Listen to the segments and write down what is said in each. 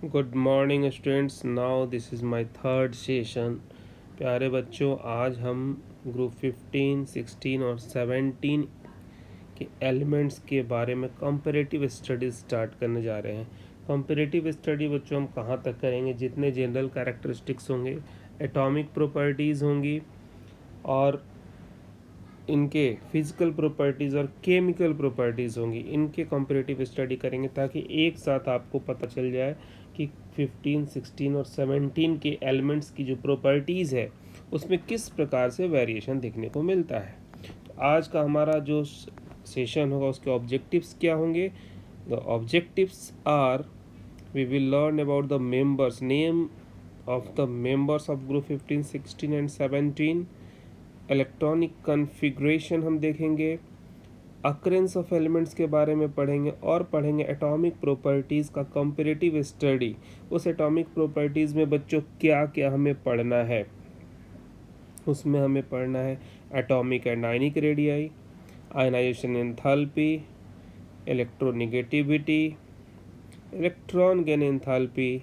Good morning students. Now this is my third session. प्यारे बच्चों, आज हम ग्रुप 15, 16 और 17 के एलिमेंट्स के बारे में कंपैरेटिव स्टडीज स्टार्ट करने जा रहे हैं। कंपैरेटिव स्टडी बच्चों हम कहाँ तक करेंगे? जितने जनरल कैरेक्टरिस्टिक्स होंगे, एटॉमिक प्रॉपर्टीज़ होंगी और इनके फिजिकल प्रॉपर्टीज़ और केमिकल प्रॉपर्टीज़ होंगी, इनके कंपैरेटिव स्टडी करेंगे ताकि एक साथ आपको पता चल जाए कि 15, 16 और 17 के एलिमेंट्स की जो प्रॉपर्टीज़ है उसमें किस प्रकार से वेरिएशन देखने को मिलता है। तो आज का हमारा जो सेशन होगा उसके ऑब्जेक्टिव्स क्या होंगे? The objectives are, we will learn about the members, name of the members of group 15, 16 and 17। Electronic configuration हम देखेंगे, अक्रेंस ऑफ एलिमेंट्स के बारे में पढ़ेंगे और पढ़ेंगे एटॉमिक प्रॉपर्टीज़ का कंपैरेटिव स्टडी। उस एटॉमिक प्रॉपर्टीज़ में बच्चों क्या क्या हमें पढ़ना है? उसमें हमें पढ़ना है atomic and ionic radii, ionization enthalpy, electronegativity, electron gain enthalpy.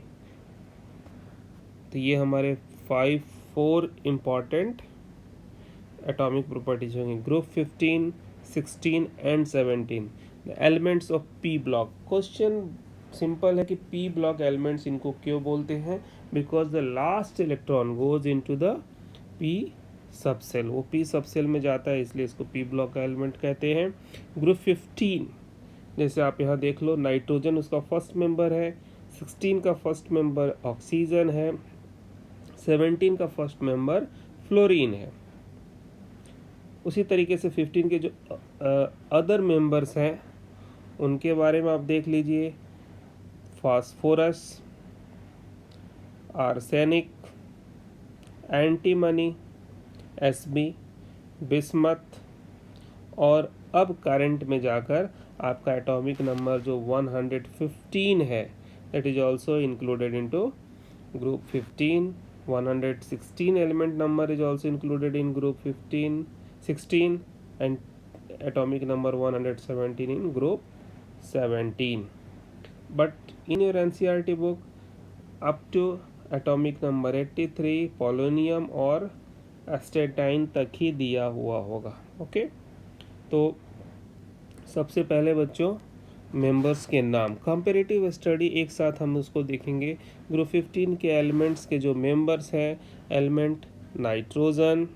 तो ये हमारे 4 इम्पॉर्टेंट एटॉमिक प्रॉपर्टीज होंगी। Group 15, 16 and 17, the elements of P block. Question simple है कि पी ब्लॉक एलिमेंट्स इनको क्यों बोलते हैं? Because the last electron goes into the P subshell, वो पी सबसेल में जाता है, इसलिए इसको पी ब्लॉक का एलिमेंट कहते हैं। ग्रुप 15, जैसे आप यहाँ देख लो, नाइट्रोजन उसका फर्स्ट मेंबर है, 16 का फर्स्ट मेंबर ऑक्सीजन है, 17 का फर्स्ट मेंबर फ्लोरीन है। उसी तरीके से 15 के जो अदर मेंबर्स हैं उनके बारे में आप देख लीजिए, phosphorus, arsenic, antimony, SB, bismuth, और अब करंट में जाकर आपका एटॉमिक नंबर जो 115 है, that is also included into group 15। 116 element number is also included in group 15, 16 and atomic number 117 in group 17. But in your NCERT book up to atomic number 83 polonium और astatine तक ही दिया हुआ होगा। Okay, तो सबसे पहले बच्चों मेंबर्स के नाम, कंपैरेटिव स्टडी एक साथ हम उसको देखेंगे। ग्रुप 15 के एलिमेंट्स के जो मेंबर्स हैं, element nitrogen,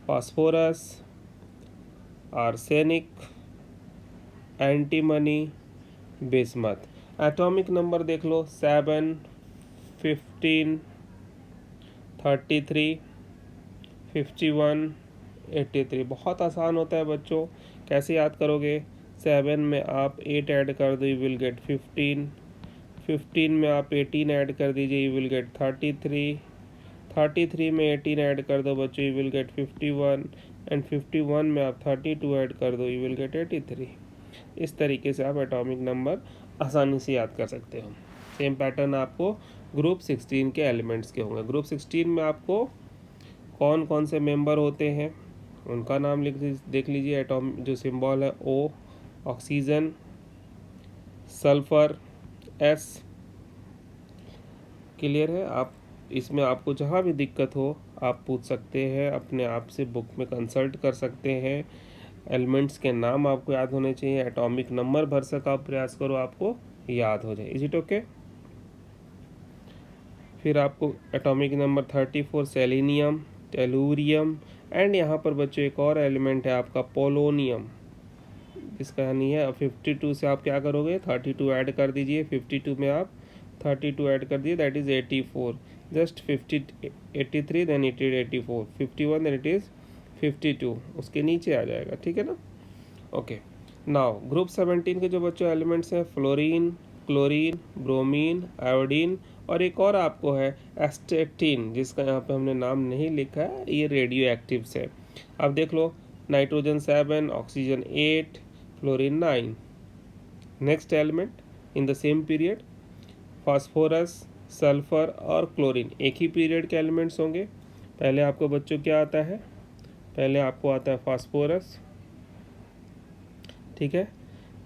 phosphorus, arsenic, antimony, bismuth. Atomic number देख लो, 7, 15, 33, 51, 83। बहुत आसान होता है बच्चों, कैसे याद करोगे? 7 में आप 8 ऐड कर दो, यू विल गेट 15। 15 में आप 18 ऐड कर दीजिए, यू विल गेट 33। 33 में 18 ऐड कर दो बच्चों, यू विल गेट 51। एंड 51 में आप 32 ऐड कर दो, यू विल गेट 83। इस तरीके से आप एटॉमिक नंबर आसानी से याद कर सकते हो। सेम पैटर्न आपको ग्रुप 16 के एलिमेंट्स के होंगे। ग्रुप 16 में आपको कौन कौन से मेंबर होते हैं उनका नाम देख लीजिए। एटॉम जो सिंबल है O, oxygen, sulphur, S। Clear है? आप इसमें आपको जहाँ भी दिक्कत हो आप पूछ सकते हैं, अपने आप से बुक में कंसल्ट कर सकते हैं। एलिमेंट्स के नाम आपको याद होने चाहिए, एटॉमिक नंबर भर सका आप प्रयास करो आपको याद हो जाए। Is it okay? फिर आपको atomic number 34 selenium, tellurium, and यहाँ पर बच्चों एक और एलिमेंट है आपका पोलोनियम, इसका यानी है 52 से आप क्या करोगे? 32 ऐड कर दीजिए। 52 में आप 32 ऐड कर दिए, that is 84। Just 83 then it is 84, 51 then it is 52, उसके नीचे आ जाएगा। ठीक है ना? ओके, नाउ ग्रुप 17 के जो बच्चों एलिमेंट्स हैं, फ्लोरीन, क्लोरीन, ब्रोमीन, आयोडीन, और एक और आपको है एस्टेटिन, जिसका यहाँ पे हमने नाम नहीं लिखा है, ये रेडियो एक्टिव्स है। अब देख लो, nitrogen 7, oxygen 8, fluorine 9। Next element in the same period, phosphorus, sulphur और क्लोरीन एक ही पीरियड के एलिमेंट्स होंगे। पहले आपको बच्चों क्या आता है? पहले आपको आता है फास्फोरस, ठीक है,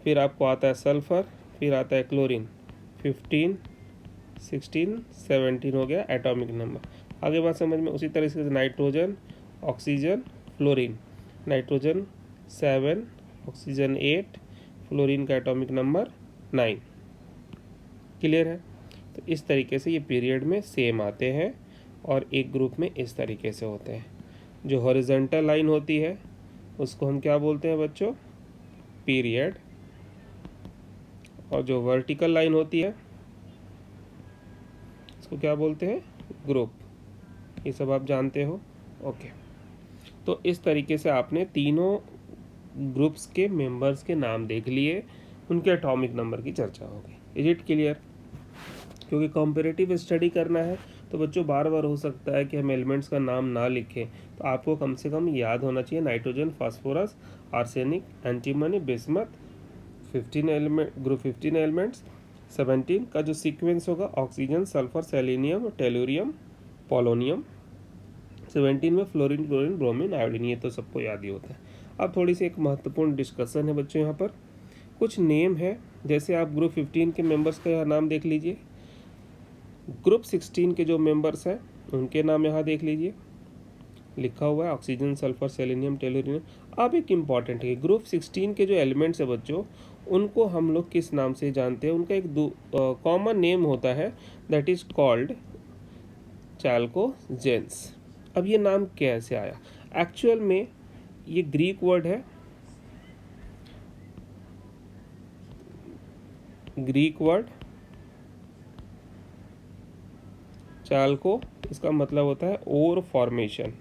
फिर आपको आता है सल्फर, फिर आता है क्लोरीन। 15, 16, 17 हो गया एटॉमिक नंबर। आगे बात समझ में। उसी तरह से nitrogen, oxygen, fluorine. Nitrogen 7, oxygen 8, fluorine का एटॉमिक नंबर 9। क्लियर है। तो इस तरीके से ये पीरियड में सेम आते हैं और एक ग्रुप में इस तरीके से होते हैं। जो हॉरिजॉन्टल लाइन होती है उसको हम क्या बोलते हैं बच्चों? पीरियड। और जो वर्टिकल लाइन होती है इसको क्या बोलते हैं? ग्रुप। ये सब आप जानते हो। ओके। तो इस तरीके से आपने तीनों ग्रुप्स के मेंबर्स के नाम देख लिए, उनके एटॉमिक नंबर की चर्चा होगी। Is it clear? क्योंकि कॉम्पिटिटिव स्टडी करना है तो बच्चों बार बार हो सकता है कि हम एलिमेंट्स का नाम ना लिखें, तो आपको कम से कम याद होना चाहिए nitrogen, phosphorus, arsenic, antimony, bismuth, 15 element, group 15 elements. 17 का जो सीक्वेंस होगा oxygen, sulphur, selenium, tellurium, polonium. 17 में फ्लोरीन, क्लोरीन, ब्रोमीन, आयोडीन। ये तो सबको याद ही होता है। अब थोड़ी सी एक महत्वपूर्ण डिस्कशन है बच्चों। यहाँ पर कुछ नेम है, जैसे आप ग्रुप 15 के मेंबर्स का यहाँ नाम देख लीजिए। ग्रुप 16 के जो मेंबर्स हैं उनके नाम यहाँ देख लीजिए, लिखा हुआ है ऑक्सीजन, सल्फर, सेलेनियम, टेलुरियम। अब एक इम्पॉर्टेंट है, ग्रुप 16 के जो एलिमेंट्स है बच्चों उनको हम लोग किस नाम से जानते हैं? उनका एक कॉमन नेम होता है, दैट इज कॉल्ड चैल्कोजेंस। अब ये नाम कैसे आया? एक्चुअल में ये ग्रीक वर्ड है, ग्रीक वर्ड चाल्को, इसका मतलब होता है ओर फॉर्मेशन,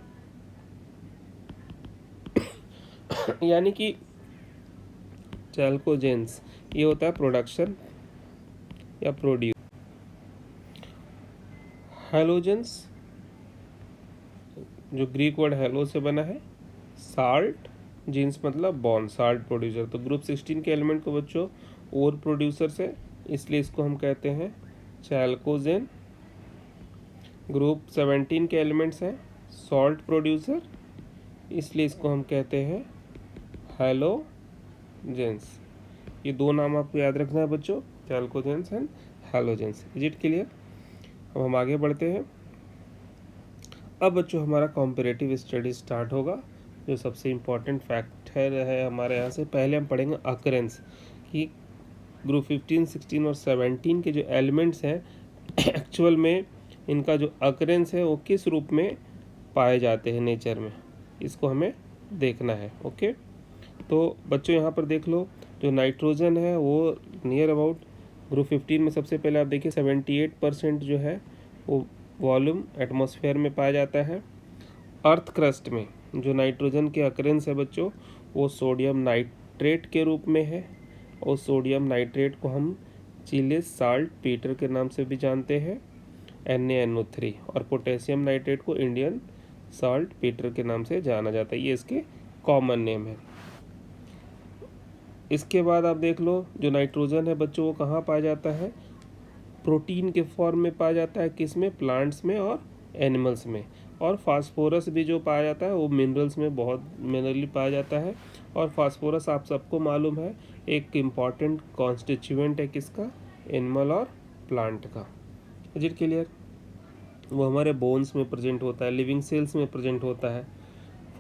यानी कि चैल्कोजेंस ये होता है प्रोडक्शन या प्रोड्यूस। हैलोजेंस जो ग्रीक वर्ड हेलो से बना है, साल्ट, जीन्स मतलब बॉन्ड, साल्ट प्रोड्यूसर। तो ग्रुप 16 के एलिमेंट को बच्चों ओर प्रोड्यूसर्स है, इसलिए इसको हम कहते हैं चैल्कोजेन। ग्रुप 17 के एलिमेंट्स हैं सॉल्ट प्रोड्यूसर, इसलिए इसको हम कहते हैं हैलोजेंस। ये दो नाम आपको याद रखना है बच्चों, चैल्कोजेंस and halogens. Is it clear? अब हम आगे बढ़ते हैं। अब बच्चों हमारा कॉम्परेटिव स्टडी स्टार्ट होगा। जो सबसे इम्पॉर्टेंट फैक्टर है हमारे यहाँ से, पहले हम पढ़ेंगे अकरेंस कि ग्रुप 15, 16 और 17 के जो एलिमेंट्स हैं एक्चुअल में इनका जो अकरेंस है वो किस रूप में पाए जाते हैं नेचर में, इसको हमें देखना है। ओके। तो बच्चों यहाँ पर देख लो, जो नाइट्रोजन है वो नियर अबाउट ग्रुप 15 में सबसे पहले आप देखिए 78% जो है वो वॉल्यूम एटमॉस्फेयर में पाया जाता है। अर्थ क्रस्ट में जो नाइट्रोजन के अकरेंस है बच्चों वो सोडियम नाइट्रेट के रूप में है, और सोडियम नाइट्रेट को हम चिलिस साल्ट पीटर के नाम से भी जानते हैं, NaNO3। और पोटेशियम नाइट्रेट को इंडियन साल्ट पीटर के नाम से जाना जाता है, ये इसके कॉमन नेम है। इसके बाद आप देख लो, जो नाइट्रोजन है बच्चों वो कहाँ पाया जाता है? प्रोटीन के फॉर्म में पाया जाता है, किस में? प्लांट्स में और एनिमल्स में। और फास्फोरस भी जो पाया जाता है वो मिनरल्स में बहुत मिनरली पाया जाता है। और फास्फोरस आप सबको मालूम है एक इम्पॉर्टेंट कॉन्स्टिट्यूएंट है किसका? एनिमल और प्लांट का। Is it clear? वो हमारे बोन्स में प्रेजेंट होता है, लिविंग सेल्स में प्रेजेंट होता है।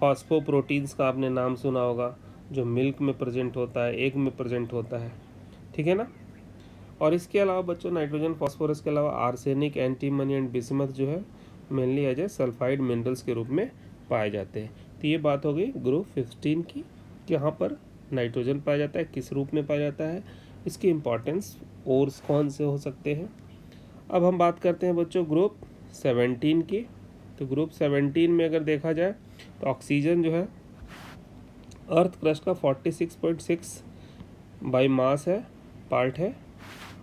फॉस्फोप्रोटीन्स का आपने नाम सुना होगा, जो मिल्क में प्रेजेंट होता है, एग में प्रेजेंट होता है, ठीक है ना। और इसके अलावा बच्चों नाइट्रोजन फास्फोरस के अलावा आर्सेनिक, एंटीमनी एंड बिस्मथ जो है mainly as a sulphide minerals के रूप में पाए जाते हैं। तो ये बात हो गई ग्रुप 15 की, कि यहाँ पर नाइट्रोजन पाया जाता है, किस रूप में पाया जाता है, इसकी इम्पॉर्टेंस और कौन से हो सकते हैं। अब हम बात करते हैं बच्चों ग्रुप 17 की। तो ग्रुप 17 में अगर देखा जाए तो ऑक्सीजन जो है अर्थ क्रस्ट का 46.6 बाई मास है, पार्ट है।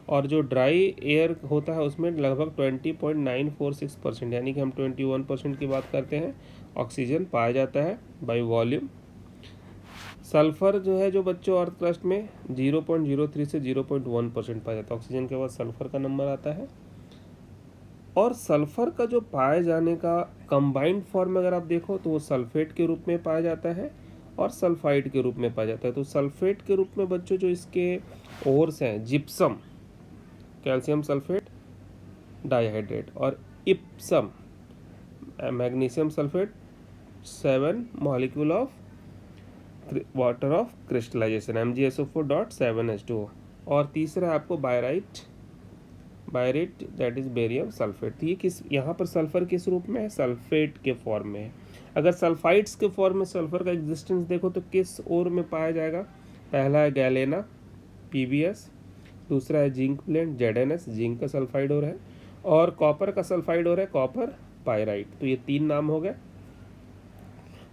और जो ड्राई एयर होता है उसमें लगभग 20.946%, यानी कि हम 21% की बात करते हैं, ऑक्सीजन पाया जाता है बाई वॉल्यूम। सल्फर जो है जो बच्चों अर्थ क्रस्ट में 0.03 से 0.1% पाया जाता है, ऑक्सीजन के बाद सल्फर का नंबर आता है। और सल्फर का जो पाए जाने का कंबाइंड फॉर्म अगर आप देखो तो वो सल्फेट के रूप में पाया जाता है और सल्फाइड के रूप में पाया जाता है। तो सल्फेट के रूप में बच्चों जो इसके ओर्स हैं, जिप्सम, कैल्शियम सल्फेट, डाइहाइड्रेट, और Epsom magnesium sulphate 7 molecule of water of crystallization MgSO4.7H2O। और तीसरा आपको barite that is barium sulphate. तो ये किस, यहाँ पर सल्फर किस रूप में है, सल्फेट के फॉर्म में है। अगर सल्फाइड्स के फॉर्म में सल्फर का एग्जिस्टेंस देखो तो किस ओर में पाया जाएगा, पहला है गैलेना PbS, दूसरा है जिंक ब्लेंड ZnS, जिंक का सल्फाइड ओर है, और कॉपर का सल्फाइड ओर है कॉपर पायराइट। तो ये 3 नाम हो गए,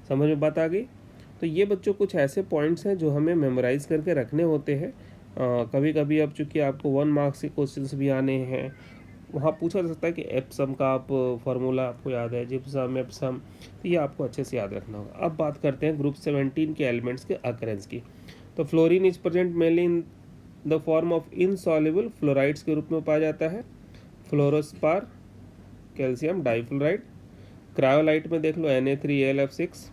समझ में बात आ गई। तो ये बच्चों कुछ ऐसे पॉइंट्स हैं जो हमें मेमोराइज करके रखने होते हैं। कभी कभी अब चूँकि आपको 1 मार्क्स के क्वेश्चंस भी आने हैं, वहाँ पूछा जा सकता है कि एप्सम का आप फार्मूला आपको याद है, जिप्सम एप्सम, तो ये आपको अच्छे से याद रखना होगा। अब बात करते हैं ग्रुप 17 के एलिमेंट्स के अकरेंस की। तो fluorine is present mainly in the form of insoluble fluorides के रूप में पाया जाता है। फ्लोरोस्पार कैल्शियम डाइफ्लोराइड, क्रायोलाइट में देख लो Na3AlF6,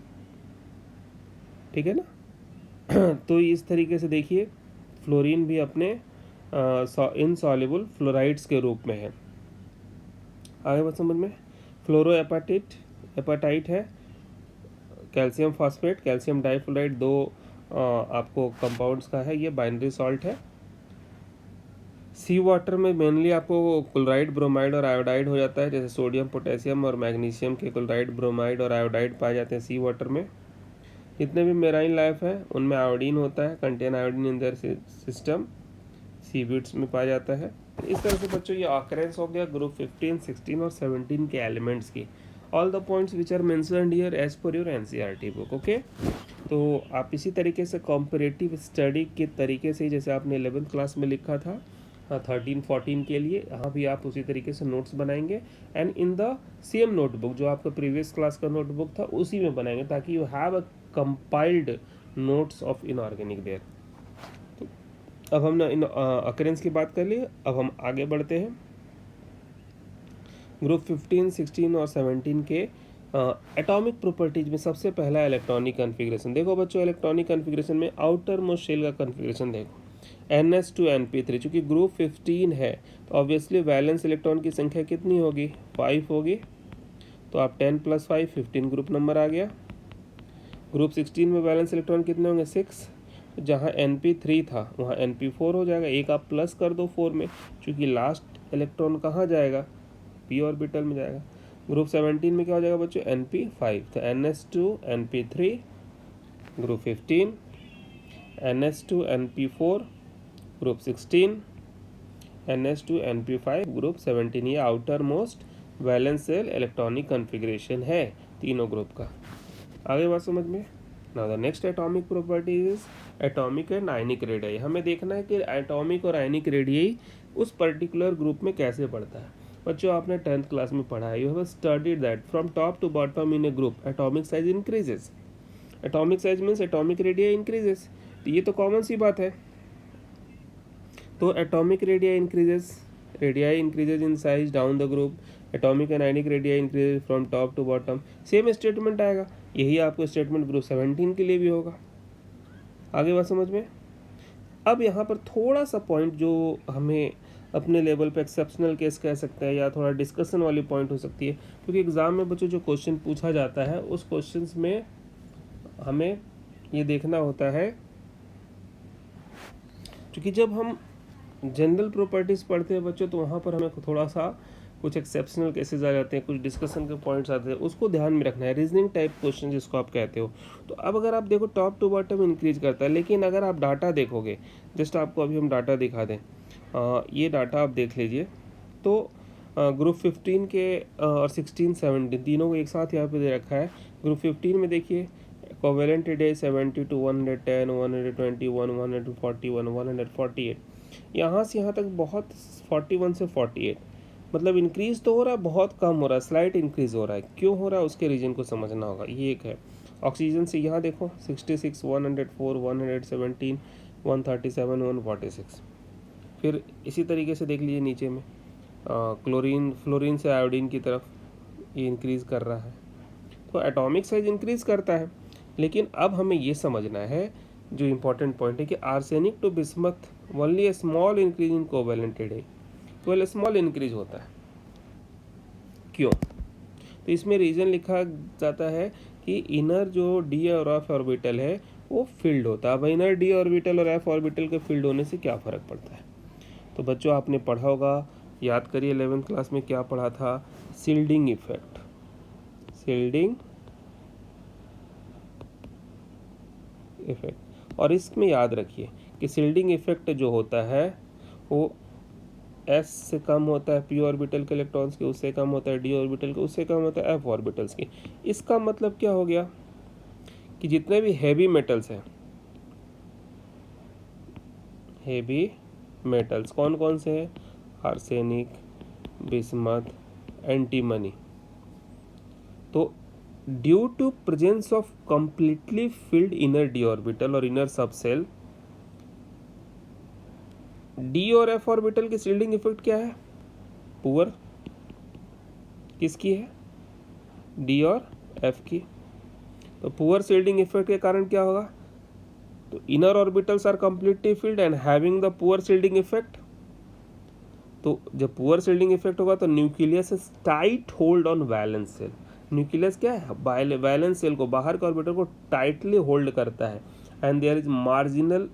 ठीक है ना। तो इस तरीके से देखिए फ्लोरीन भी अपने इनसॉल्युबल फ्लोराइड्स के रूप में है। आगे बात समझ में। फ्लोरो एपाटाइट है कैल्शियम फॉस्फेट कैल्शियम डाइफ्लोराइड, 2 आपको कंपाउंड्स का है, ये बाइनरी सॉल्ट है। सी वाटर में मेनली आपको क्लोराइड ब्रोमाइड और आयोडाइड हो जाता है, जैसे सोडियम पोटेशियम और मैग्नीशियम के क्लोराइड ब्रोमाइड और आयोडाइड पाए जाते हैं सी वाटर में। जितने भी मेराइन लाइफ है उनमें आयोडीन होता है, contain iodine in their system, seaweeds में पाया जाता है। इस तरह से बच्चों ये ऑकरेंस हो गया ग्रुप 15, 16 और 17 के एलिमेंट्स की। All the points which are mentioned here as per your NCERT book. Okay, तो आप इसी तरीके से कॉम्परेटिव स्टडी के तरीके से, जैसे आपने 11th क्लास में लिखा था 13, 14 के लिए, यहाँ भी आप उसी तरीके से नोट्स बनाएंगे and in the same notebook जो आपका प्रीवियस क्लास का नोटबुक था उसी में बनाएंगे, ताकि you have a compiled notes of inorganic there. तो अब हमने इन अकरेंस की बात कर ली, अब हम आगे बढ़ते हैं ग्रुप 15, 16 और 17 के एटॉमिक प्रॉपर्टीज में। सबसे पहला इलेक्ट्रॉनिक कन्फिग्रेशन। देखो बच्चों, इलेक्ट्रॉनिक कन्फिग्रेशन में आउटर मोस्ट शेल का कन्फिग्रेशन देखो, NS2 Np3। चूँकि ग्रुप 15 है तो ऑब्वियसली वैलेंस इलेक्ट्रॉन की संख्या कितनी होगी, 5 होगी, तो आप 10 + 5 15 ग्रुप नंबर आ गया। ग्रुप 16 में वैलेंस इलेक्ट्रॉन कितने होंगे, 6, जहाँ Np3 था वहाँ Np4 हो जाएगा, एक आप प्लस कर दो 4 में, क्योंकि लास्ट इलेक्ट्रॉन कहाँ जाएगा, p ऑर्बिटल में जाएगा। ग्रुप 17 में क्या हो जाएगा बच्चों, Np5, तो NS2 Np3 group 15, NS2 Np4 group 16, NS2 Np5 group 17। ये outer most valence shell electronic configuration है तीनों ग्रुप का। आगे बात समझ में। Now the next atomic property is atomic and ionic radii. हमें देखना है कि एटॉमिक और आयनिक रेडियाई उस पर्टिकुलर ग्रुप में कैसे पढ़ता है। बच्चों आपने 10th क्लास में पढ़ा है, you have studied that from top to bottom in a group atomic size increases. Atomic size means atomic radii increases, तो ये तो कॉमन सी बात है। तो atomic radii increases in size down the group, atomic and ionic radii increases from top to bottom. Same statement आएगा, यही आपको स्टेटमेंट ग्रुप 17 के लिए भी होगा। आगे बात समझ में। अब यहाँ पर थोड़ा सा पॉइंट जो हमें अपने लेवल पे एक्सेप्शनल केस कह सकते हैं या थोड़ा डिस्कशन वाली पॉइंट हो सकती है, क्योंकि एग्ज़ाम में बच्चों जो क्वेश्चन पूछा जाता है उस क्वेश्चंस में हमें ये देखना होता है, क्योंकि जब हम जनरल प्रॉपर्टीज़ पढ़ते हैं बच्चों तो वहाँ पर हमें थोड़ा सा कुछ एक्सेप्शनल केसेस आ जाते हैं, कुछ डिस्कशन के पॉइंट्स आते हैं, उसको ध्यान में रखना है। रीजनिंग टाइप क्वेश्चन जिसको आप कहते हो। तो अब अगर आप देखो टॉप टू बॉटम इंक्रीज करता है, लेकिन अगर आप डाटा देखोगे, जस्ट आपको अभी हम डाटा दिखा दें, ये डाटा आप देख लीजिए। तो ग्रुप 15 के और 16, 17 तीनों को एक साथ यहाँ पे दे रखा है। ग्रुप 15 में देखिए कोवेलेंट रेडियाई 70 to 110, 121, 141, 148, यहाँ से यहाँ तक बहुत 41 से 48, मतलब इंक्रीज तो हो रहा है, बहुत कम हो रहा है, स्लाइट इंक्रीज हो रहा है। क्यों हो रहा है उसके रीजन को समझना होगा, ये एक है। ऑक्सीजन से यहाँ देखो 66, 104, 117, 137, 146। फिर इसी तरीके से देख लीजिए नीचे में फ्लोरीन से आयोडीन की तरफ ये इंक्रीज़ कर रहा है। तो एटॉमिक साइज इंक्रीज़ करता है, लेकिन अब हमें ये समझना है जो इम्पोर्टेंट पॉइंट है कि arsenic to bismuth only a small increase in covalent radii, केवल स्मॉल इंक्रीज होता है। क्यों? तो इसमें रीज़न लिखा जाता है कि इनर जो डी और एफ ऑर्बिटल है वो फील्ड होता है। अब इनर डी ऑर्बिटल और एफ ऑर्बिटल के फील्ड होने से क्या फ़र्क पड़ता है? तो बच्चों आपने पढ़ा होगा, याद करिए 11th क्लास में क्या पढ़ा था, शील्डिंग इफेक्ट। शील्डिंग इफेक्ट, और इसमें याद रखिए कि शील्डिंग इफेक्ट जो होता है वो s से कम होता है p ऑर्बिटल के इलेक्ट्रॉन्स के, उससे कम होता है d ऑर्बिटल के, उससे कम होता है f ऑर्बिटल्स के। इसका मतलब क्या हो गया कि जितने भी हैवी मेटल्स हैं, हैवी मेटल्स कौन कौन से हैं, आर्सेनिक, बिस्मथ, एंटीमनी, तो due to presence of completely filled inner D orbital और इनर सबसेल, डी और एफ ऑर्बिटल की शील्डिंग इफेक्ट क्या है, पुअर। किसकी है, डी और एफ की। तो पुअर शील्डिंग इफेक्ट के कारण क्या होगा, तो inner orbitals are completely filled and having the poor shielding effect. तो जब पुअर शील्डिंग इफेक्ट होगा तो nucleus is tight hold on valence shell. Nucleus क्या है, वैलेंस सेल को, बाहर के ऑर्बिटल को टाइटली होल्ड करता है। And there is marginal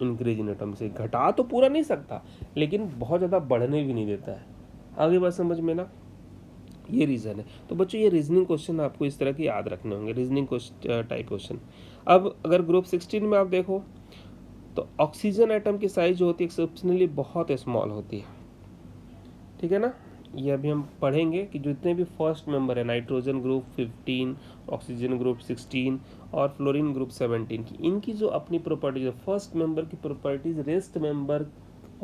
increase in atom, से घटा तो पूरा नहीं सकता लेकिन बहुत ज़्यादा बढ़ने भी नहीं देता है। आगे बात समझ में ना, ये रीज़न है। तो बच्चों ये रीजनिंग क्वेश्चन आपको इस तरह के याद रखने होंगे, रीजनिंग टाइप क्वेश्चन। अब अगर ग्रुप 16 में आप देखो तो ऑक्सीजन एटम की साइज जो होती है एक्सेप्शनली बहुत स्मॉल होती है, ठीक है ना। ये अभी हम पढ़ेंगे कि जितने भी फर्स्ट मेंबर है, नाइट्रोजन ग्रुप 15, ऑक्सीजन ग्रुप 16 और फ्लोरीन ग्रुप 17 की, इनकी जो अपनी प्रॉपर्टीज है, फर्स्ट मेंबर की properties rest member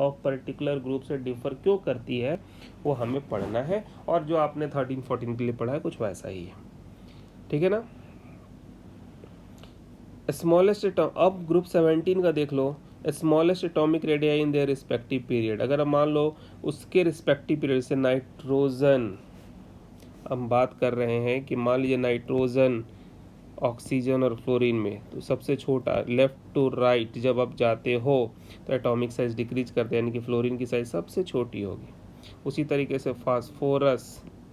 of particular group से डिफर क्यों करती है, वो हमें पढ़ना है। और जो आपने 13-14 के लिए पढ़ा है कुछ वैसा ही है, ठीक है ना। स्मॉलेस्ट एटम, अब ग्रुप 17 का देख लो, smallest atomic radii in their respective period. अगर हम मान लो उसके रिस्पेक्टिव पीरियड से नाइट्रोजन, हम बात कर रहे हैं कि मान लीजिए नाइट्रोजन, ऑक्सीजन और फ्लोरीन में, तो सबसे छोटा लेफ्ट टू राइट जब आप जाते हो तो एटॉमिक साइज डिक्रीज करते हैं, यानी कि फ्लोरीन की साइज सबसे छोटी होगी। उसी तरीके से फास्फोरस,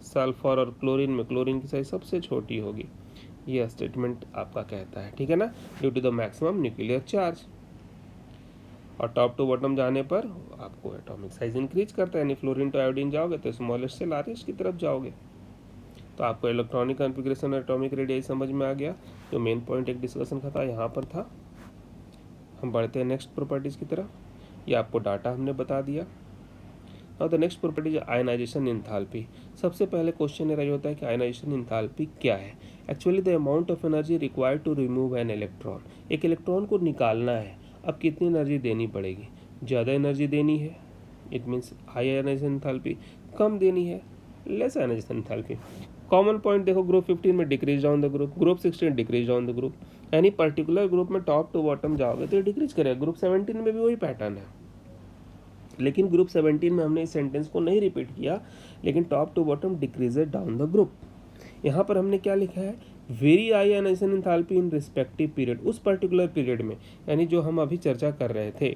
सल्फर और क्लोरीन में क्लोरीन की साइज सबसे छोटी होगी। ये स्टेटमेंट आपका कहता है, ठीक है ना, due to the maximum nuclear charge. और टॉप टू बॉटम जाने पर आपको एटॉमिक साइज इंक्रीज करता है, यानी फ्लोरीन टू आयोडीन जाओगे तो स्मॉलेस्ट से लार्जेस्ट की तरफ जाओगे। तो आपको इलेक्ट्रॉनिक कॉन्फ़िगरेशन और एटॉमिक रेडियाई समझ में आ गया। जो मेन पॉइंट एक डिस्कशन का था यहाँ पर था। हम बढ़ते हैं नेक्स्ट प्रॉपर्टीज़ की तरफ। ये आपको डाटा हमने बता दिया। और द नेक्स्ट प्रॉपर्टी है आयनाइजेशन एंथैल्पी। सबसे पहले क्वेश्चन ये होता है कि आयनाइजेशन एंथैल्पी क्या है। Actually the amount of energy required to remove an electron. एक इलेक्ट्रॉन को निकालना है, अब कितनी एनर्जी देनी पड़ेगी, ज़्यादा एनर्जी देनी है, it means high ionization enthalpy, कम देनी है, less ionisation enthalpy. Common point देखो, ग्रुप 15 में decrease down the group, group 16 decrease down the group. यानी पर्टिकुलर ग्रुप में टॉप टू बॉटम जाओगे तो डिक्रीज करेगा। ग्रुप 17 में भी वही पैटर्न है, लेकिन ग्रुप 17 में हमने इस सेंटेंस को नहीं रिपीट किया, लेकिन top to bottom decreases down the group. यहाँ पर हमने क्या लिखा है, very high ionization enthalpy in respective period, उस पर्टिकुलर पीरियड में, यानी जो हम अभी चर्चा कर रहे थे।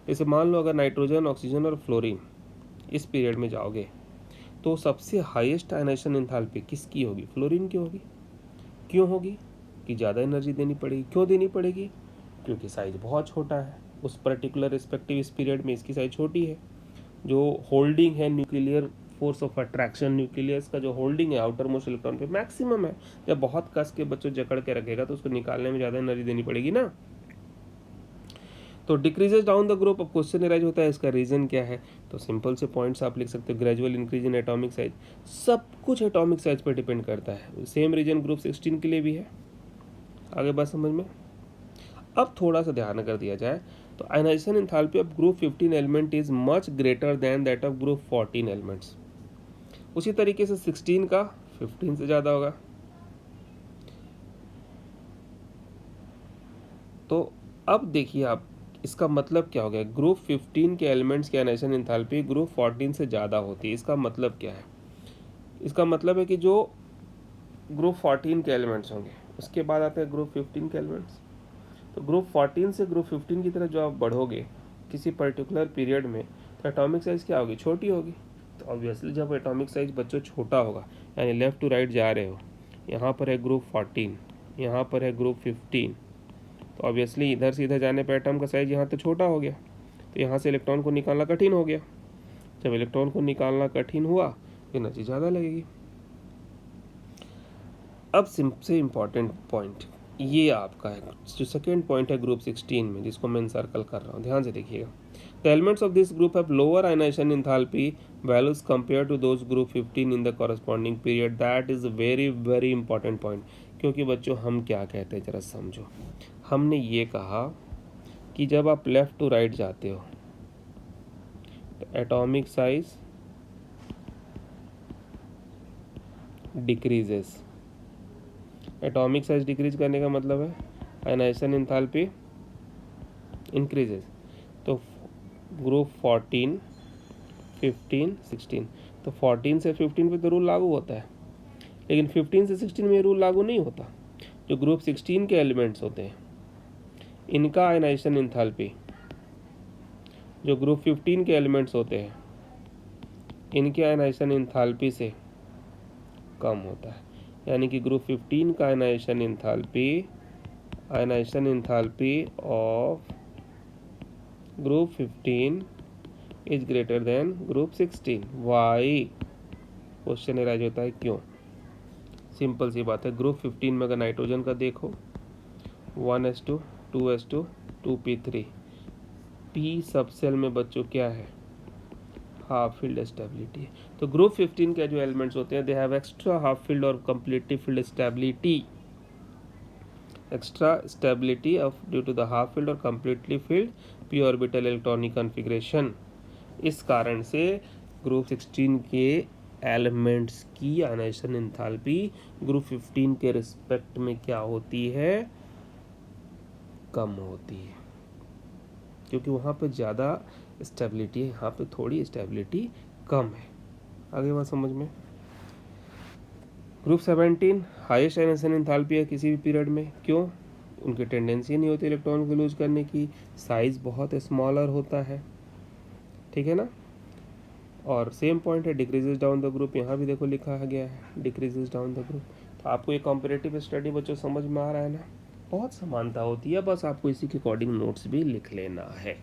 जैसे मान लो अगर नाइट्रोजन, ऑक्सीजन और फ्लोरीन इस पीरियड में जाओगे तो सबसे हाईएस्ट आयनाइजेशन एंथैल्पी किसकी होगी, फ्लोरीन की होगी। क्यों होगी, कि ज़्यादा एनर्जी देनी पड़ेगी। क्यों देनी पड़ेगी, क्योंकि साइज बहुत छोटा है उस पर्टिकुलर रिस्पेक्टिव इस पीरियड में, इसकी साइज छोटी है। जो होल्डिंग है, nuclear force of attraction, nucleus का जो होल्डिंग है आउटर मोस्ट इलेक्ट्रॉन पे मैक्सिमम है। जब बहुत कस के बच्चों जकड़ के रखेगा तो उसको निकालने में ज़्यादा एनर्जी देनी पड़ेगी ना। तो डिक्रीजेज डाउन द ग्रुप। अब क्वेश्चन राइज होता है इसका रीजन क्या है, तो सिंपल से पॉइंट्स आप लिख सकते हो। Gradual increase in atomic size, सब कुछ एटॉमिक साइज पर डिपेंड करता है। सेम रीजन ग्रुप 16 के लिए भी है। आगे बात समझ में। अब थोड़ा सा ध्यान अगर दिया जाए तो ionization enthalpy of group 15 element is much greater than that of group 14 elements. उसी तरीके से 16 का 15 से ज़्यादा होगा। तो अब देखिए आप, इसका मतलब क्या हो गया, ग्रुप 15 के एलिमेंट्स की आयनाइजेशन एंथैल्पी ग्रुप 14 से ज़्यादा होती है। इसका मतलब क्या है, इसका मतलब है कि जो ग्रुप 14 के एलिमेंट्स होंगे उसके बाद आते हैं ग्रुप 15 के एलिमेंट्स। तो ग्रुप 14 से ग्रुप 15 की तरफ जो आप बढ़ोगे किसी पर्टिकुलर पीरियड में, तो एटॉमिक साइज क्या होगी, छोटी होगी। तो ऑब्वियसली जब एटॉमिक साइज बच्चों छोटा होगा, यानी लेफ़्ट टू राइट जा रहे हो, यहाँ पर है ग्रुप 14, यहाँ पर है ग्रुप 15, तो ऑब्वियसली इधर से इधर जाने पर एटम का साइज यहाँ तो छोटा हो गया, तो यहाँ से इलेक्ट्रॉन को निकालना कठिन हो गया। जब इलेक्ट्रॉन को निकालना कठिन हुआ, एनर्जी ज़्यादा लगेगी। अब सबसे इम्पॉर्टेंट पॉइंट ये आपका है, जो सेकेंड पॉइंट है ग्रुप 16 में, जिसको मैं सर्कल कर रहा हूँ, ध्यान से देखिएगा। The elements of this group have lower ionization enthalpy values compare to those group 15 in the corresponding period. That is very very important point, क्योंकि बच्चों हम क्या कहते हैं जरा समझो। हमने ये कहा कि जब आप लेफ्ट टू राइट जाते हो तो atomic size decreases. Atomic size decrease करने का मतलब है आयनाइजेशन एंथैल्पी इंक्रीजेस। तो ग्रुप 14, 15, 16, तो 14 से 15 पे तो रूल लागू होता है, लेकिन 15 से 16 में रूल लागू नहीं होता। जो ग्रुप 16 के एलिमेंट्स होते हैं इनका आयनाइजेशन एंथैल्पी, जो ग्रुप 15 के एलिमेंट्स होते हैं इनके आयनाइजेशन एंथैल्पी से कम होता है। यानी कि ग्रुप 15 का ionization enthalpy of group 15 is greater than group 16। Why question arise होता है, क्यों? सिंपल सी बात है। ग्रुप 15 में अगर नाइट्रोजन का देखो 1s2 2s2 2p3, p सब सेल में बच्चों क्या है? Half filled stability. तो ग्रुप 15 के जो एलिमेंट्स होते हैं they have extra half filled और completely filled stability, extra stability of due to the half filled और completely filled P orbital electronic configuration. इस कारण से ग्रुप 16 के एलिमेंट्स की आयनाइजेशन एंथैल्पी ग्रुप 15 के रिस्पेक्ट में क्या होती है? कम होती है, क्योंकि वहाँ पे ज़्यादा स्टेबिलिटी है, यहाँ पे थोड़ी स्टेबिलिटी कम है। आगे बात समझ में। ग्रुप 17 हाईएस्ट आयनाइजेशन एंथैल्पी है किसी भी पीरियड में। क्यों? उनकी टेंडेंसी नहीं होती इलेक्ट्रॉन को लूज करने की, साइज बहुत स्मॉलर होता है, ठीक है ना। और सेम पॉइंट है डिक्रीजेस डाउन द ग्रुप, यहाँ भी देखो लिखा गया है डिक्रीजेस डाउन द ग्रुप। तो आपको ये कॉम्परेटिव स्टडी बच्चों समझ में आ रहा है ना? बहुत समानता होती है, बस आपको इसी के अकॉर्डिंग नोट्स भी लिख लेना है।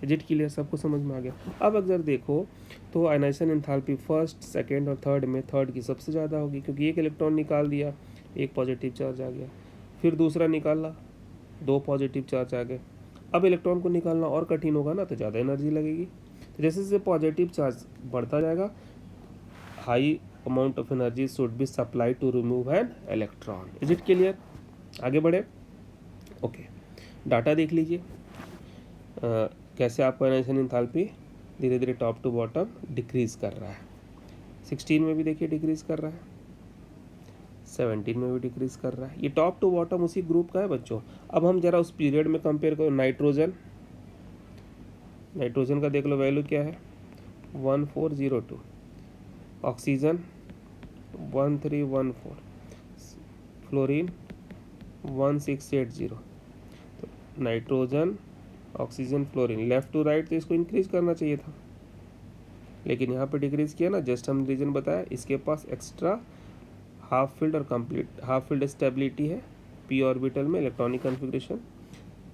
It clear? सबको समझ में आ गया? अब अगर देखो तो आयनाइजेशन एंथैल्पी फर्स्ट, सेकंड और थर्ड में थर्ड की सबसे ज़्यादा होगी, क्योंकि एक इलेक्ट्रॉन निकाल दिया, एक पॉजिटिव चार्ज आ गया, फिर दूसरा निकाला, 2 पॉजिटिव चार्ज आ गए। अब इलेक्ट्रॉन को निकालना और कठिन होगा ना, तो ज़्यादा एनर्जी लगेगी। तो जैसे जैसे पॉजिटिव चार्ज बढ़ता जाएगा, high amount of energy should be supply to remove an electron. Is it clear? आगे बढ़े। ओके, डाटा देख लीजिए कैसे आपका आयनाइजेशन एंथैल्पी धीरे धीरे टॉप टू बॉटम डिक्रीज कर रहा है। 16 में भी देखिए डिक्रीज कर रहा है, 17 में भी डिक्रीज कर रहा है। ये टॉप टू बॉटम उसी ग्रुप का है बच्चों। अब हम जरा उस पीरियड में कंपेयर करो। नाइट्रोजन का देख लो वैल्यू क्या है 1402, ऑक्सीजन 1314, फ्लोरीन 1680। तो nitrogen, oxygen, fluorine, left to right तो इसको इंक्रीज करना चाहिए था, लेकिन यहाँ पे डिक्रीज किया ना। जस्ट हम रीजन बताया, इसके पास एक्स्ट्रा हाफ फील्ड और कंप्लीट हाफ फील्ड स्टेबिलिटी है पी ऑर्बिटल में इलेक्ट्रॉनिक कॉन्फ़िगरेशन,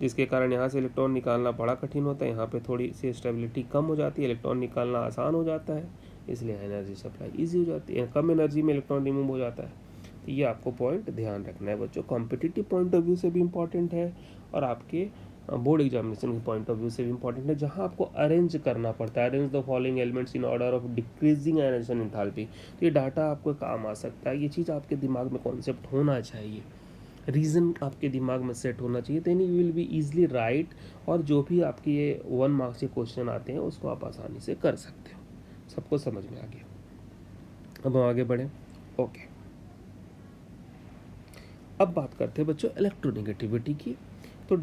जिसके कारण यहाँ से इलेक्ट्रॉन निकालना बड़ा कठिन होता है। यहाँ पे थोड़ी सी स्टेबिलिटी कम हो जाती है, इलेक्ट्रॉन निकालना आसान हो जाता है, इसलिए एनर्जी सप्लाई ईजी हो जाती है, कम एनर्जी में इलेक्ट्रॉन रिमूव हो जाता है। तो ये आपको पॉइंट ध्यान रखना है बच्चों। कॉम्पिटिटिव पॉइंट ऑफ व्यू से भी इम्पॉर्टेंट है और आपके बोर्ड एग्जामिनेशन के पॉइंट ऑफ व्यू से भी इम्पॉर्टेंट है, जहाँ आपको अरेंज करना पड़ता है। Arrange the following elements in order of decreasing ionization enthalpy. तो ये डाटा आपको काम आ सकता है, ये चीज़ आपके दिमाग में कॉन्सेप्ट होना चाहिए, रीज़न आपके दिमाग में सेट होना चाहिए, then you will be easily write. और जो भी आपके ये 1 मार्क्स के क्वेश्चन आते हैं उसको आप आसानी से कर सकते हो। सबको समझ में आ गया? अब हम आगे बढ़ें। ओके, अब बात करते हैं बच्चों इलेक्ट्रोनेगेटिविटी की। तो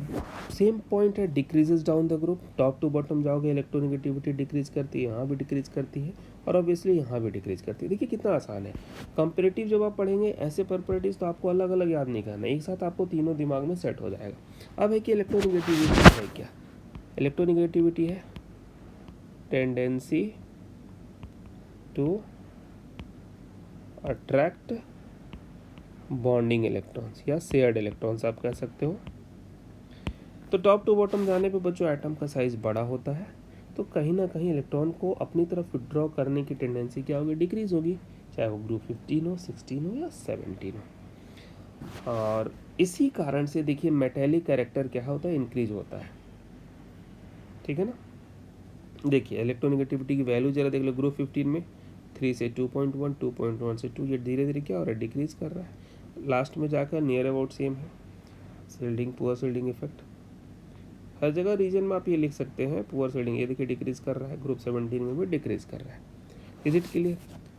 सेम पॉइंट है, decreases down the group, top to bottom जाओगे इलेक्ट्रोनेगेटिविटी डिक्रीज करती है, यहाँ भी डिक्रीज करती है और ऑब्वियसली यहाँ भी डिक्रीज करती है। देखिए कितना आसान है। कंपेरेटिव जब आप पढ़ेंगे ऐसे प्रॉपर्टीज तो आपको अलग अलग याद नहीं करना, एक साथ आपको तीनों दिमाग में सेट हो जाएगा। अब है कि इलेक्ट्रोनेगेटिविटी है क्या? इलेक्ट्रोनेगेटिविटी है tendency to attract bonding electrons या शेयर्ड इलेक्ट्रॉन्स आप कह सकते हो। तो टॉप टू बॉटम जाने पे बच्चों एटम का साइज बड़ा होता है, तो कहीं ना कहीं इलेक्ट्रॉन को अपनी तरफ विड्रॉ करने की टेंडेंसी क्या होगी, डिक्रीज होगी, चाहे वो ग्रुप 15 हो, 16 हो या 17 हो। और इसी कारण से देखिए मेटेलिक कैरेक्टर क्या होता है, इंक्रीज होता है, ठीक है ना। देखिए इलेक्ट्रोनेगेटिविटी की वैल्यू जरा देख लो, ग्रुप 15 में 3 से 2.1, 2.1 से 2, ये धीरे धीरे क्या हो रहा है, डिक्रीज कर रहा है, लास्ट में जाकर नियर अबाउट सेम है। शिल्डिंग, पुअर शिल्डिंग इफेक्ट, हर जगह रीजन में आप ये लिख सकते हैं पुअर शिल्डिंग, ये देखिए डिक्रीज कर रहा है, ग्रुप 17 में भी डिक्रीज कर रहा है। Is it clear?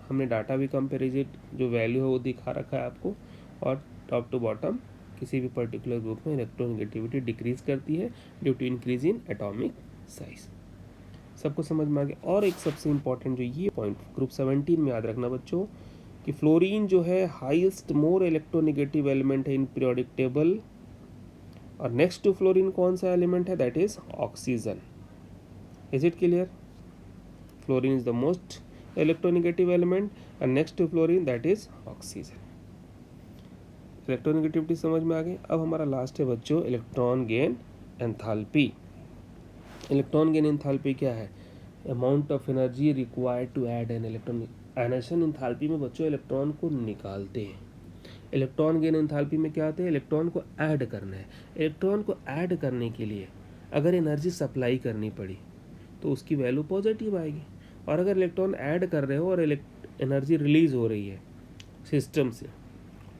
हमने डाटा भी कंपेरिजिट जो वैल्यू है वो दिखा रखा है आपको, और टॉप टू बॉटम किसी भी पर्टिकुलर ग्रुप में इलेक्ट्रोनेगेटिविटी डिक्रीज करती है due to increase in atomic size. सबको समझ में आ गया। और एक सबसे इंपॉर्टेंट जो ये पॉइंट ग्रुप 17 में याद रखना बच्चों, कि फ्लोरीन जो है हाईएस्ट मोर इलेक्ट्रोनेगेटिव एलिमेंट है इन पीरियोडिक टेबल, और नेक्स्ट टू फ्लोरीन कौन सा एलिमेंट है, that is oxygen. Is it clear? Fluorine is the most electronegative element and next to fluorine that is oxygen. Electronegativity समझ में आ गई। अब हमारा लास्ट है बच्चों electron gain enthalpy. Electron gain enthalpy क्या है, amount of energy required to add an electron. एनेशन एंथैल्पी में बच्चों इलेक्ट्रॉन को निकालते हैं, इलेक्ट्रॉन गेन एंथैल्पी में क्या आते हैं, इलेक्ट्रॉन को ऐड करना है। इलेक्ट्रॉन को ऐड करने के लिए अगर एनर्जी सप्लाई करनी पड़ी तो उसकी वैल्यू पॉजिटिव आएगी, और अगर इलेक्ट्रॉन ऐड कर रहे हो और एनर्जी रिलीज हो रही है सिस्टम से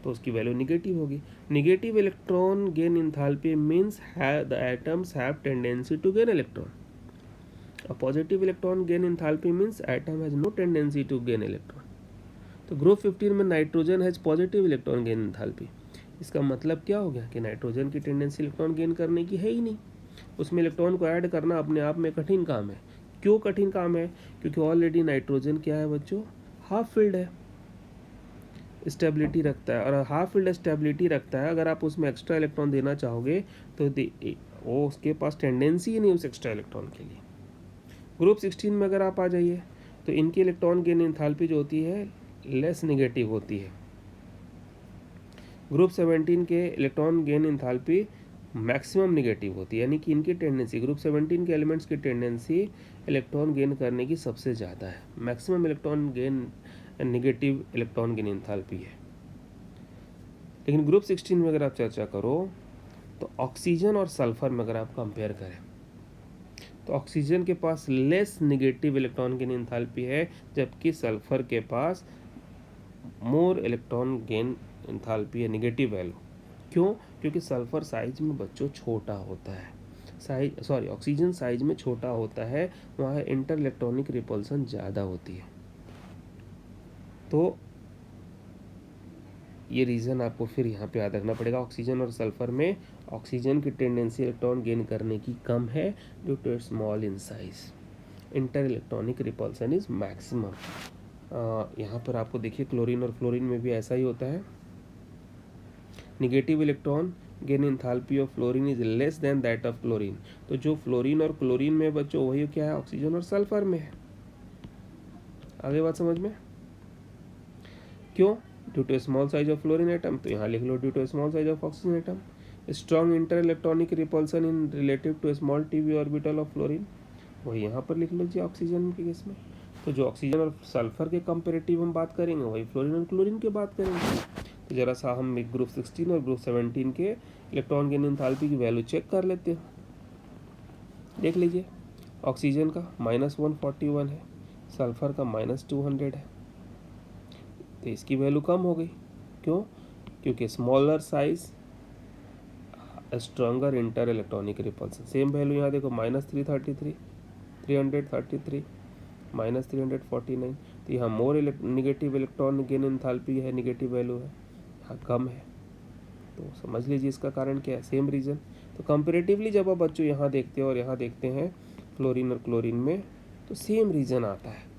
तो उसकी वैल्यू निगेटिव होगी। Negative electron gain enthalpy means the atoms have tendency to gain electron. A positive electron gain enthalpy means atom has no tendency to gain electron. तो ग्रुप 15 में nitrogen has positive electron gain enthalpy. इसका मतलब क्या हो गया कि nitrogen की tendency electron gain करने की है ही नहीं, उसमें इलेक्ट्रॉन को ऐड करना अपने आप में कठिन काम है। क्यों कठिन काम है? क्योंकि ऑलरेडी नाइट्रोजन क्या है बच्चों, हाफ फील्ड है, स्टेबिलिटी रखता है, और हाफ फील्ड स्टेबिलिटी रखता है, अगर आप उसमें एक्स्ट्रा इलेक्ट्रॉन देना चाहोगे तो वो उसके पास टेंडेंसी ही नहीं उस एक्स्ट्रा इलेक्ट्रॉन के लिए। ग्रुप 16 में अगर आप आ जाइए तो इनकी इलेक्ट्रॉन गेन एंथैल्पी जो होती है लेस निगेटिव होती है। ग्रुप 17 के electron gain enthalpy maximum negative होती है, यानी कि इनकी टेंडेंसी ग्रुप 17 के एलिमेंट्स की टेंडेंसी इलेक्ट्रॉन गेन करने की सबसे ज़्यादा है, maximum electron gain negative electron gain enthalpy है। लेकिन ग्रुप 16 में अगर आप चर्चा करो तो ऑक्सीजन और सल्फर में अगर आप कंपेयर करें तो ऑक्सीजन के पास less negative electron gain enthalpy है, जबकि सल्फर के पास मोर इलेक्ट्रॉन गेन एंथैल्पी है, निगेटिव वैल्यू। क्यों? क्योंकि सल्फर साइज में बच्चों छोटा होता है, ऑक्सीजन साइज में छोटा होता है, वहाँ इंटर इलेक्ट्रॉनिक रिपल्सन ज़्यादा होती है। तो ये रीज़न आपको फिर यहाँ पे याद रखना पड़ेगा। ऑक्सीजन और सल्फर में ऑक्सीजन की टेंडेंसी इलेक्ट्रॉन गेन करने की कम है due to small in size, inter electronic repulsion is maximum. यहाँ पर आपको देखिए क्लोरीन और फ्लोरीन में भी ऐसा ही होता है, negative electron gain enthalpy of fluorine is less than that of chlorine. तो जो फ्लोरीन और क्लोरीन में बच्चों वही क्या है, ऑक्सीजन और सल्फर में है। आगे बात समझ में? क्यों? Due to small size of fluorine atom, तो यहाँ लिख लो due to small size of oxygen atom. Strong inter electronic repulsion in relative to small TV orbital of fluorine, वही यहाँ पर लिख लीजिए ऑक्सीजन के केस में। तो जो ऑक्सीजन और सल्फर के कंपेरेटिव हम बात करेंगे वही फ्लोरीन और क्लोरीन की बात करेंगे। तो जरा सा हम एक ग्रुप 16 और ग्रुप 17 के इलेक्ट्रॉन गेन एंथैल्पी की वैल्यू चेक कर लेते हैं। देख लीजिए ऑक्सीजन का -141 है, सल्फर का -200 है, तो इसकी वैल्यू कम हो गई। क्यों? क्योंकि smaller size stronger inter electronic repulsion. Same value यहाँ देखो -333, 333, -349, तो यहाँ मोर निगेटिव इलेक्ट्रॉन गेन एंथैल्पी है, निगेटिव वैल्यू है, यहाँ कम है। तो समझ लीजिए इसका कारण क्या है, सेम रीज़न। तो कंपेरेटिवली जब आप बच्चों यहाँ देखते हैं और यहाँ देखते हैं फ्लोरीन और क्लोरीन में, तो सेम रीज़न आता है।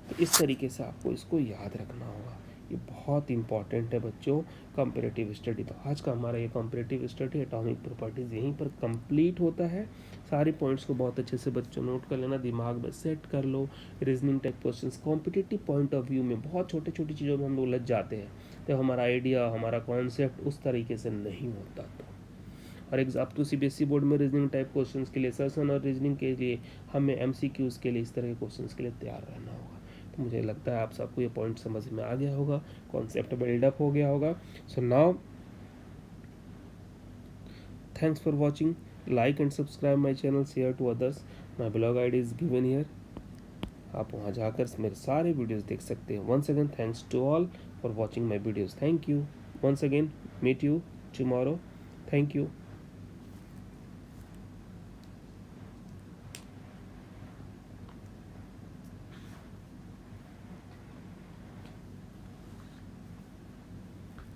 तो इस तरीके से आपको इसको याद रखना होगा। ये बहुत इंपॉर्टेंट है बच्चों कंपैरेटिव स्टडी। तो आज का हमारा ये कंपैरेटिव स्टडी एटॉमिक प्रॉपर्टीज़ यहीं पर कंप्लीट होता है। सारे पॉइंट्स को बहुत अच्छे से बच्चों नोट कर लेना, दिमाग में सेट कर लो। Reasoning type questions competitive point of view में बहुत छोटी छोटी चीज़ों में हम लोग लग जाते हैं, तो हमारा आइडिया हमारा कॉन्सेप्ट उस तरीके से नहीं होता। तो और अब तो सीबीएसई बोर्ड में रीजनिंग टाइप क्वेश्चंस के लिए सेशन और रीजनिंग के लिए हमें एमसीक्यूज़ के लिए इस तरह के क्वेश्चंस के लिए तैयार रहना होगा। तो मुझे लगता है आप सबको ये पॉइंट समझ में आ गया होगा, कॉन्सेप्ट बिल्डअप हो गया होगा। So now thanks for watching, like and subscribe my channel, share to others. My blog I D is given here, आप वहाँ जाकर मेरे सारे वीडियोज़ देख सकते हैं। Once again thanks to all for watching my videos. Thank you once again, meet you tomorrow. Thank you.